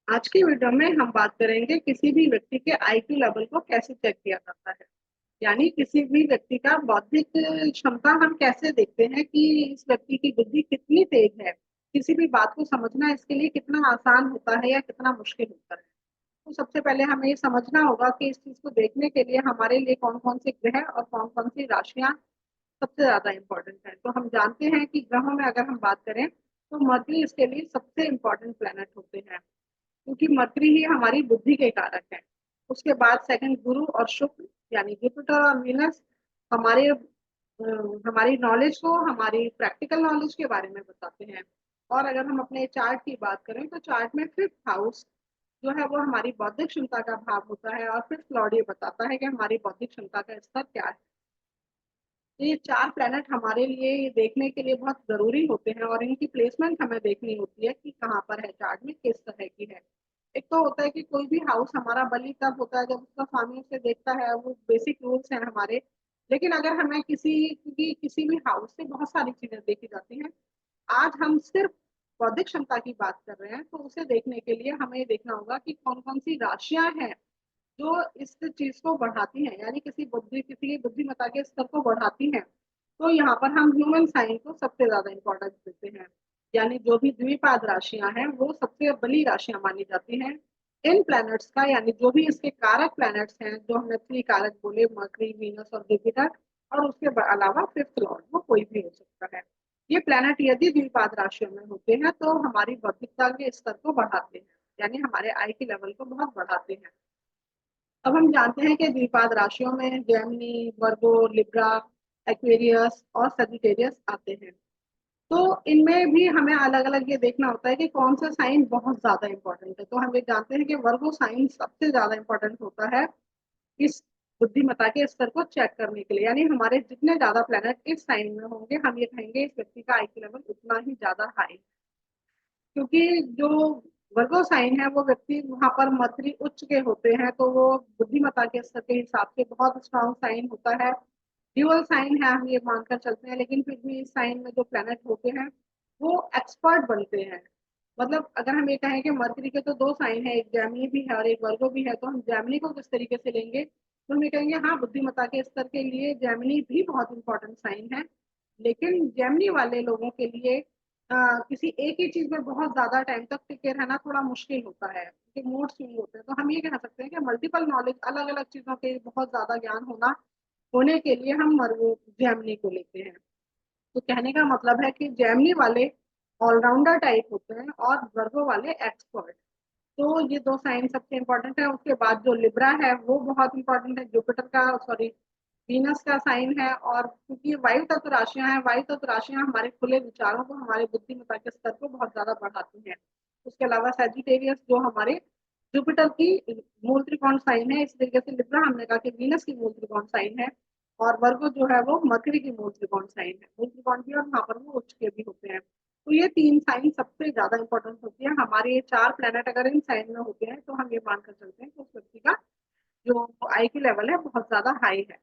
आज की वीडियो में हम बात करेंगे किसी भी व्यक्ति के आईक्यू लेवल को कैसे चेक किया जाता है। यानी किसी भी व्यक्ति का बौद्धिक क्षमता हम कैसे देखते हैं कि इस व्यक्ति की बुद्धि कितनी तेज है। किसी भी बात को समझना इसके लिए कितना आसान होता है या कितना मुश्किल होता है। तो सबसे पहले हमें ये समझना होगा कि इस चीज को देखने के लिए हमारे लिए कौन कौन से ग्रह और कौन कौन सी राशियां सबसे ज्यादा इम्पोर्टेंट है। तो हम जानते हैं कि ग्रहों में अगर हम बात करें तो मर्क्यूरी इसके लिए सबसे इम्पोर्टेंट प्लेनेट होते हैं, क्योंकि मरकरी ही हमारी बुद्धि के कारक है। उसके बाद सेकंड गुरु और शुक्र यानी जुपिटर और वीनस हमारे हमारी नॉलेज को, हमारी प्रैक्टिकल नॉलेज के बारे में बताते हैं। और अगर हम अपने चार्ट की बात करें तो चार्ट में फिफ्थ हाउस जो है वो हमारी बौद्धिक क्षमता का भाव होता है, और फिफ्थ लॉर्ड ये बताता है कि हमारी बौद्धिक क्षमता का स्तर क्या है। तो ये चार प्लेनेट हमारे लिए ये देखने के लिए बहुत जरूरी होते हैं, और इनकी प्लेसमेंट हमें देखनी होती है कि कहाँ पर है चार्ट में, किस तरह की है। एक तो होता है कि कोई भी हाउस हमारा बली तब होता है जब उसका स्वामी उसे देखता है, वो बेसिक रूल्स हैं हमारे। लेकिन अगर हमें किसी भी हाउस से बहुत सारी चीजें देखी जाती हैं। आज हम सिर्फ बौद्धिक क्षमता की बात कर रहे हैं, तो उसे देखने के लिए हमें ये देखना होगा कि कौन कौन सी राशियां हैं जो इस चीज को बढ़ाती हैं, यानी किसी की बुद्धिमत्ता के स्तर को बढ़ाती हैं। तो यहाँ पर हम ह्यूमन साइन को सबसे ज्यादा इंपॉर्टेंस देते हैं। यानी जो भी द्विपाद राशियां हैं वो सबसे बड़ी राशियां मानी जाती हैं। इन प्लैनेट्स का, यानी जो भी इसके कारक प्लैनेट्स हैं जो हमने थ्री कारक बोले, मर्करी, वीनस और जुपिटर, और उसके अलावा फिफ्थ लॉर्ड वो कोई भी हो सकता है। ये प्लैनेट यदि द्विपाद राशियों में होते हैं तो हमारी बौद्धिकता के स्तर को बढ़ाते हैं, यानी हमारे आई के लेवल को बहुत बढ़ाते हैं। अब हम जानते हैं कि द्विपाद राशियों में जेमिनी, वर्गो, लिब्रा, एक्वेरियस और सजिटेरियस आते हैं। तो इनमें भी हमें अलग अलग ये देखना होता है कि कौन सा साइन बहुत ज्यादा इंपॉर्टेंट है। तो हम ये जानते हैं कि वर्गो साइन सबसे ज्यादा इंपॉर्टेंट होता है इस बुद्धिमत्ता के स्तर को चेक करने के लिए। यानी हमारे जितने ज्यादा प्लेनेट इस साइन में होंगे, हम ये कहेंगे इस व्यक्ति का आईक्यू लेवल उतना ही ज्यादा हाई। क्योंकि जो वर्गो साइन है वो व्यक्ति वहां पर मथुरी उच्च के होते हैं, तो वो बुद्धिमत्ता के स्तर के हिसाब से बहुत स्ट्रांग साइन होता है। ड्यूअल साइन है हम ये मानकर चलते हैं, लेकिन फिर भी इस साइन में जो प्लैनेट होते हैं वो एक्सपर्ट बनते हैं। मतलब अगर हम ये कहें कि मरकरी के तो दो साइन है, एक जैमिनी भी है और एक वर्गो भी है, तो हम जैमिनी को किस तरीके से लेंगे, तो हम ये कहेंगे हाँ बुद्धिमत्ता के स्तर के लिए जैमिनी भी बहुत इंपॉर्टेंट साइन है। लेकिन जैमिनी वाले लोगों के लिए अ, किसी एक ही चीज में बहुत ज्यादा टाइम तक टिके रहना थोड़ा मुश्किल होता है, क्योंकि मूड स्विंग होते हैं। तो हम ये कह सकते हैं कि मल्टीपल नॉलेज, अलग अलग चीजों के बहुत ज्यादा ज्ञान होने के लिए हम जैमिनी को लेते हैं। तो कहने का मतलब है कि जैमिनी वाले ऑलराउंडर टाइप होते हैं और वर्गो वाले एक्सपर्ट। तो ये दो साइन सबसे इंपॉर्टेंट है। उसके बाद जो लिब्रा है वो बहुत इंपॉर्टेंट है, जुपिटर का, सॉरी, वीनस का साइन है। और क्योंकि वायु तत्व राशियां हैं, वायु तत्व राशियां हमारे खुले विचारों को, हमारे बुद्धिमत्ता के स्तर को बहुत ज्यादा बढ़ाती हैं। उसके अलावा सेजिटेरियस जो हमारे जुपिटर की मूल त्रिकोण साइन है, इस तरीके से लिब्रा हमने कहा कि वीनस की मूल त्रिकोण साइन है। और वर्गो जो है वो मरकरी की मूल त्रिकोण साइन है, मूल त्रिकोण भी, और वहां पर वो उच्च के भी होते हैं। तो ये तीन साइन सबसे ज्यादा इंपॉर्टेंट होती है। हमारे ये चार प्लेनेट अगर इन साइन में होते हैं तो हम ये मानकर चलते हैं कि उस व्यक्ति का जो आई क्यू लेवल है बहुत ज्यादा हाई है।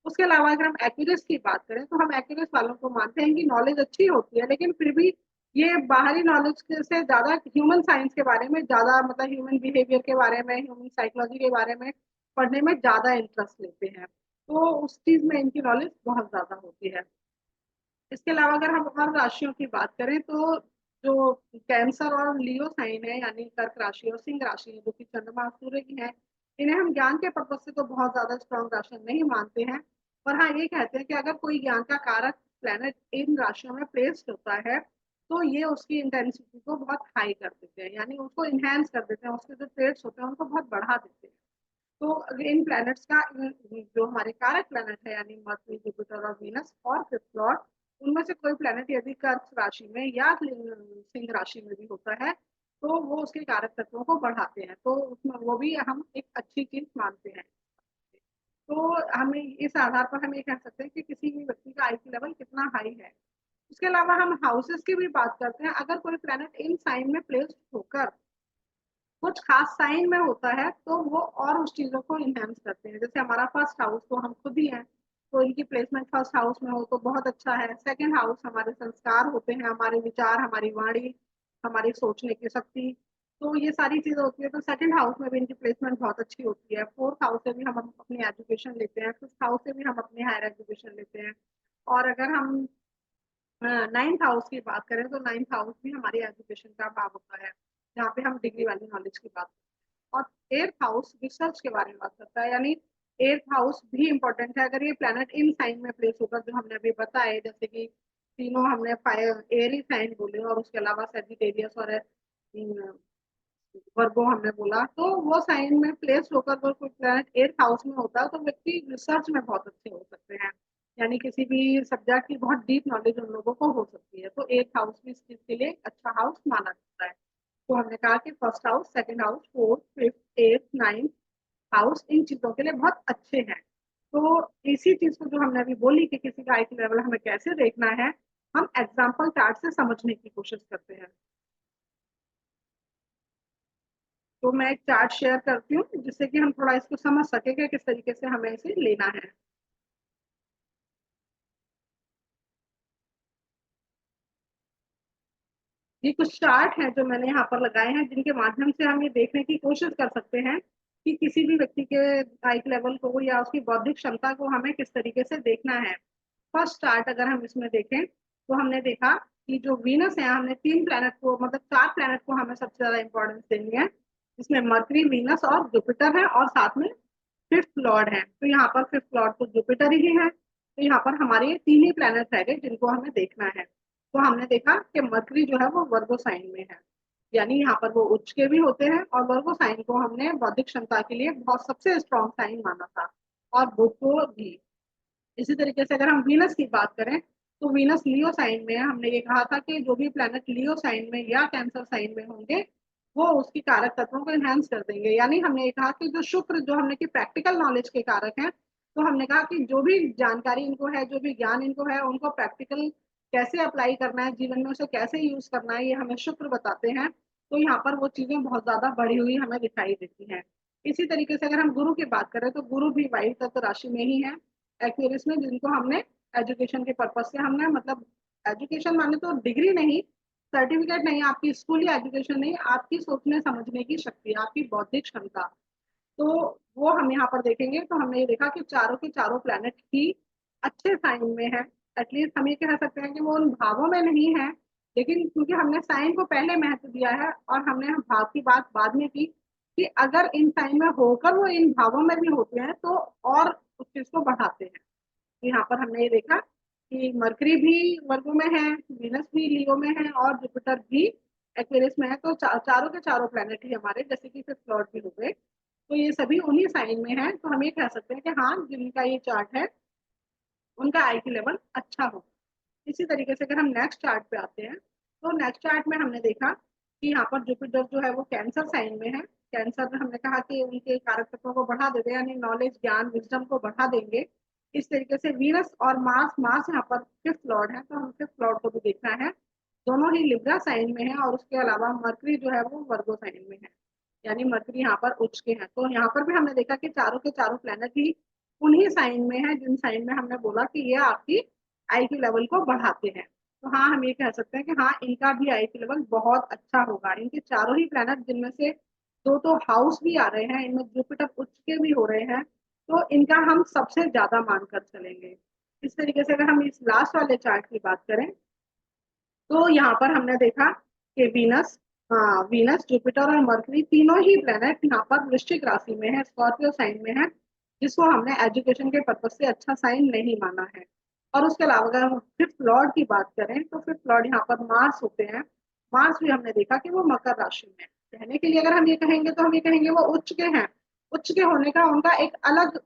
उसके अलावा अगर हम एक्यूरेस की बात करें तो हम एक्यूरेस वालों को मानते हैं कि नॉलेज अच्छी होती है, लेकिन फिर भी ये बाहरी नॉलेज से ज्यादा ह्यूमन साइंस के बारे में ज्यादा, मतलब ह्यूमन बिहेवियर के बारे में, ह्यूमन साइकोलॉजी के बारे में पढ़ने में ज्यादा इंटरेस्ट लेते हैं। तो उस चीज में इनकी नॉलेज बहुत ज्यादा होती है। इसके अलावा अगर हम और राशियों की बात करें तो जो कैंसर और लियो साइन है, यानी कर्क राशि और सिंह राशि है, जो कि चंद्रमा और सूर्य की है, इन्हें हम ज्ञान के पर्पज से तो बहुत ज्यादा स्ट्रॉन्ग राशि नहीं मानते हैं। पर हाँ ये कहते हैं कि अगर कोई ज्ञान का कारक प्लेनेट इन राशियों में प्लेस्ड होता है तो ये उसकी इंटेंसिटी को बहुत हाई कर देते हैं, यानी उसको इनहेंस कर देते हैं, उसके जो ट्रेड्स होते हैं उनको बहुत बढ़ा देते हैं। तो इन प्लैनेट्स का, जो हमारे कारक प्लैनेट है यानी मर्क्यूरी, जुपिटर और वीनस और फिफ्थ लॉर्ड, उनमें से कोई प्लैनेट यदि कर्क राशि में या सिंह राशि में भी होता है तो वो उसके कारक तत्वों को बढ़ाते हैं, तो उसमें वो भी हम एक अच्छी चीज मानते हैं। तो हमें इस आधार पर हम ये कह सकते हैं कि किसी भी व्यक्ति का आईक्यू लेवल कितना हाई है। उसके अलावा हम हाउसेस की भी बात करते हैं। अगर कोई प्लैनेट इन साइन में प्लेस्ड होकर कुछ खास साइन में होता है तो वो और उस चीजों को इनहेंस करते हैं। जैसे हमारा फर्स्ट हाउस तो हम खुद ही हैं, तो इनकी प्लेसमेंट फर्स्ट हाउस में हो तो बहुत अच्छा है। सेकंड हाउस हमारे संस्कार होते हैं, हमारे विचार, हमारी वाणी, हमारी सोचने की शक्ति। तो ये सारी चीजें होती है। तो सेकंड हाउस में भी इनकी प्लेसमेंट बहुत अच्छी होती है। फोर्थ हाउस से भी हम अपनी एजुकेशन लेते हैं, फिफ्थ हाउस से भी हम अपनी हायर एजुकेशन लेते हैं। और अगर हम नाइन्थ हाउस की बात करें तो नाइन्थ हाउस भी हमारी एजुकेशन का भाग होता है, जहाँ पे हम डिग्री वाली नॉलेज की बात करते हैं। और एर्थ हाउस रिसर्च के बारे में बात करता है, यानी एर्थ हाउस भी इंपॉर्टेंट है। अगर ये प्लेनेट इन साइन में प्लेस होगा, जो हमने अभी बताए, जैसे कि तीनों हमने फायर एरी साइन बोले, और उसके अलावा सेजिटेरियस और वर्गो हमने बोला, तो वो साइन में प्लेस होकर अगर कोई प्लैनेट एट्थ हाउस में होता है तो व्यक्ति रिसर्च में बहुत अच्छे हो सकते हैं। यानी किसी भी सब्जेक्ट की बहुत डीप नॉलेज उन लोगों को हो सकती है। तो एट्थ हाउस भी इस चीज के लिए अच्छा हाउस माना जाता है। तो हमने कहा कि first house, second house, fourth, fifth, eighth, ninth house in चीजों के लिए बहुत अच्छे हैं। तो इसी चीज को जो हमने अभी बोली कि किसी का आईक्यू लेवल हमें कैसे देखना है, हम एग्जाम्पल चार्ट से समझने की कोशिश करते हैं। तो मैं एक चार्ट शेयर करती हूँ जिससे कि हम थोड़ा इसको समझ सके कि किस तरीके से हमें इसे लेना है। ये कुछ चार्ट हैं जो मैंने यहाँ पर लगाए हैं, जिनके माध्यम से हम ये देखने की कोशिश कर सकते हैं कि किसी भी व्यक्ति के आइक लेवल को या उसकी बौद्धिक क्षमता को हमें किस तरीके से देखना है। फर्स्ट चार्ट अगर हम इसमें देखें तो हमने देखा कि जो वीनस है, हमने तीन प्लैनेट को, मतलब चार प्लैनेट को हमें सबसे ज्यादा इंपॉर्टेंस देनी है। इसमें मर्करी, वीनस और जुपिटर है, और साथ में फिफ्थ लॉर्ड है। तो यहाँ पर फिफ्थ लॉर्ड तो जुपिटर ही है। तो यहाँ पर हमारे ये तीन ही प्लैनेट रह गए जिनको हमें देखना है। तो हमने देखा कि मरकरी जो है वो वर्गो साइन में है, यानी यहाँ पर वो उच्च के भी होते हैं, और वर्गो साइन को हमने बौद्धिक क्षमता के लिए बहुत सबसे स्ट्रॉन्ग साइन माना था, और बुध को भी। इसी तरीके से अगर हम वीनस की बात करें तो वीनस लियो साइन में है। हमने ये कहा था कि जो भी प्लैनेट लियो साइन में या कैंसर साइन में होंगे वो उसकी कारक तत्वों को एनहेंस कर देंगे। यानी हमने ये कहा कि जो शुक्र, जो हमने की प्रैक्टिकल नॉलेज के कारक हैं, तो हमने कहा कि जो भी जानकारी इनको है, जो भी ज्ञान इनको है, उनको प्रैक्टिकल कैसे अप्लाई करना है, जीवन में उसे कैसे यूज करना है, ये हमें शुक्र बताते हैं। तो यहाँ पर वो चीजें बहुत ज्यादा बढ़ी हुई हमें दिखाई देती हैं। इसी तरीके से अगर हम गुरु की बात करें तो गुरु भी वायु तत्व राशि में ही है, एक्वेरियस में, जिनको हमने एजुकेशन के पर्पज से हमने, मतलब एजुकेशन माने तो डिग्री नहीं, सर्टिफिकेट नहीं, आपकी स्कूली एजुकेशन नहीं, आपकी सोचने समझने की शक्ति, आपकी बौद्धिक क्षमता। तो वो हम यहाँ पर देखेंगे तो हमने ये देखा कि चारों के चारों प्लैनेट ही अच्छे साइन में है। एटलीस्ट हम ये कह सकते हैं कि वो उन भावों में नहीं है, लेकिन क्योंकि हमने साइन को पहले महत्व दिया है और हमने भाव की बात बाद में की, कि अगर इन साइन में होकर वो इन भावों में भी होते हैं तो और उस चीज को बढ़ाते हैं। यहाँ पर हमने ये देखा कि मरकरी भी वर्गो में है, वीनस भी लियो में है, और जुपिटर भी एक्वेरियस में है। तो चारों के चारों प्लेनेट ही हमारे, जैसे कि फिफ्थ लॉर्ड भी हो गए, तो ये सभी उन्हीं साइन में है। तो हम ये कह सकते हैं कि हाँ, जिनका ये चार्ट है उनका आईक्यू लेवल अच्छा हो। इसी तरीके से अगर हम नेक्स्ट चार्ट पे आते हैं तो नेक्स्ट चार्ट में हमने देखा कि यहाँ पर जुपिटर जो है वो कैंसर साइन में है। कैंसर में हमने कहा कि उनके कारक तत्वों को बढ़ा देते हैं, यानी नॉलेज, ज्ञान, विजडम को बढ़ा देंगे। इस तरीके से वीनस और मार्स, मार्स यहाँ पर फिफ्थ लॉर्ड है, तो हम फिफ्थ लॉर्ड को भी देखना है। दोनों ही लिब्रा साइन में है, और उसके अलावा मरकरी जो है वो वर्गो साइन में है, यानी मरकरी यहाँ पर उच्च के हैं। तो यहाँ पर भी हमने देखा कि चारों के चारों प्लैनेट ही उन्हीं साइन में है जिन साइन में हमने बोला कि ये आपकी आईक्यू लेवल को बढ़ाते हैं। तो हाँ, हम ये कह सकते हैं कि हाँ, इनका भी आईक्यू लेवल बहुत अच्छा होगा। इनके चारों ही प्लैनेट, जिनमें से दो तो हाउस भी आ रहे हैं, इनमें जुपिटर उच्च के भी हो रहे हैं, तो इनका हम सबसे ज्यादा मानकर चलेंगे। इस तरीके से अगर हम इस लास्ट वाले चार्ट की बात करें तो यहाँ पर हमने देखा कि वीनस, हाँ, वीनस, जुपिटर और मरकरी तीनों ही प्लेनेट यहाँ पर वृश्चिक राशि में है, स्कॉर्पियो साइन में है, जिसको हमने एजुकेशन के पर्पज से अच्छा साइन नहीं माना है। और उसके अलावा अगर हम फिफ्थ लॉर्ड की बात करें तो फिफ्थ लॉर्ड यहाँ पर मार्स होते हैं। मार्स भी हमने देखा कि वो मकर राशि में है। कहने के लिए अगर हम ये कहेंगे तो हम ये कहेंगे वो उच्च के हैं। उच्च के होने का उनका एक अलग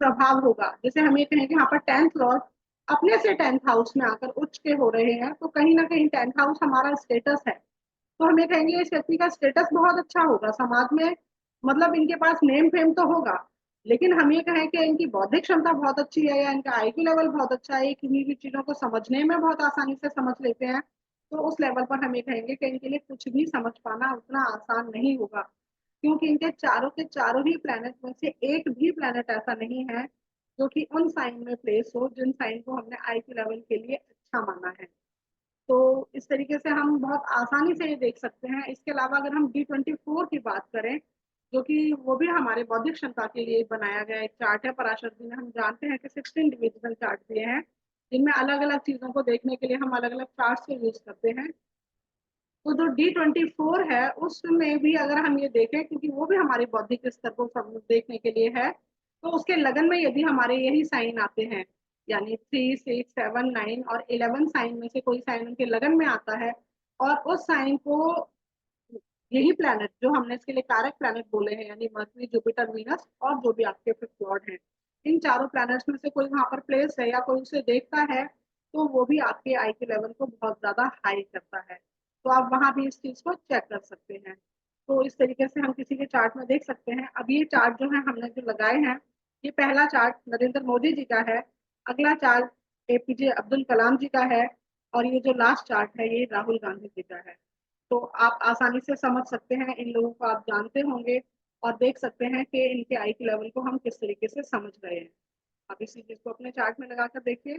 प्रभाव होगा। जैसे हम ये कहें कि यहाँ पर टेंथ लॉर्ड अपने से टेंथ हाउस में आकर उच्च के हो रहे हैं, तो कहीं ना कहीं टेंथ हाउस हमारा स्टेटस है। तो हम ये कहेंगे इस व्यक्ति का स्टेटस बहुत अच्छा होगा समाज में, मतलब इनके पास नेम फेम तो होगा। लेकिन हम ये कहें कि इनकी बौद्धिक क्षमता बहुत अच्छी है या इनका आईक्यू लेवल बहुत अच्छा है, किन्हीं भी चीजों को समझने में बहुत आसानी से समझ लेते हैं, तो उस लेवल पर हम ये कहेंगे कि इनके लिए कुछ भी समझ पाना उतना आसान नहीं होगा। क्योंकि इनके चारों के चारों ही प्लैनेट में से एक भी प्लैनेट ऐसा नहीं है जो कि उन साइन में प्लेस हो जिन साइन को हमने आईक्यू लेवल के लिए अच्छा माना है। तो इस तरीके से हम बहुत आसानी से ये देख सकते हैं। इसके अलावा अगर हम D24 की बात करें, जो कि वो भी हमारे बौद्धिक क्षमता के लिए बनाया गया एक चार्ट है। पराशर जी ने, हम जानते हैं कि 16 डिविजिबल चार्ट दिए हैं, जिनमें अलग अलग चीजों को देखने के लिए हम अलग अलग चार्ट को यूज करते हैं। तो जो D24 है उसमें भी अगर हम ये देखें, क्योंकि वो भी हमारे बौद्धिक स्तर को देखने के लिए है, तो उसके लगन में यदि हमारे यही साइन आते हैं, यानी 3, 6, 7, 9 और 11 साइन में से कोई साइन उनके लगन में आता है, और उस साइन को यही प्लैनेट जो हमने इसके लिए कारक प्लैनेट बोले हैं, यानी मर्क्यूरी, जुपिटर, वीनस और जो भी आपके फिफ्थ लॉर्ड हैं, इन चारों प्लैनेट्स में से कोई वहां पर प्लेस है या कोई उसे देखता है, तो वो भी आपके आई के लेवल को बहुत ज्यादा हाई करता है। तो आप वहां भी इस चीज को चेक कर सकते हैं। तो इस तरीके से हम किसी के चार्ट में देख सकते हैं। अब ये चार्ट जो है हमने जो लगाए हैं, ये पहला चार्ट नरेंद्र मोदी जी का है, अगला चार्ट एपीजे अब्दुल कलाम जी का है, और ये जो लास्ट चार्ट है ये राहुल गांधी जी का है। तो आप आसानी से समझ सकते हैं, इन लोगों को आप जानते होंगे और देख सकते हैं कि इनके आई के लेवल को हम किस तरीके से समझ रहे हैं। आप इसी चीज को अपने चार्ट में लगा कर देखिए।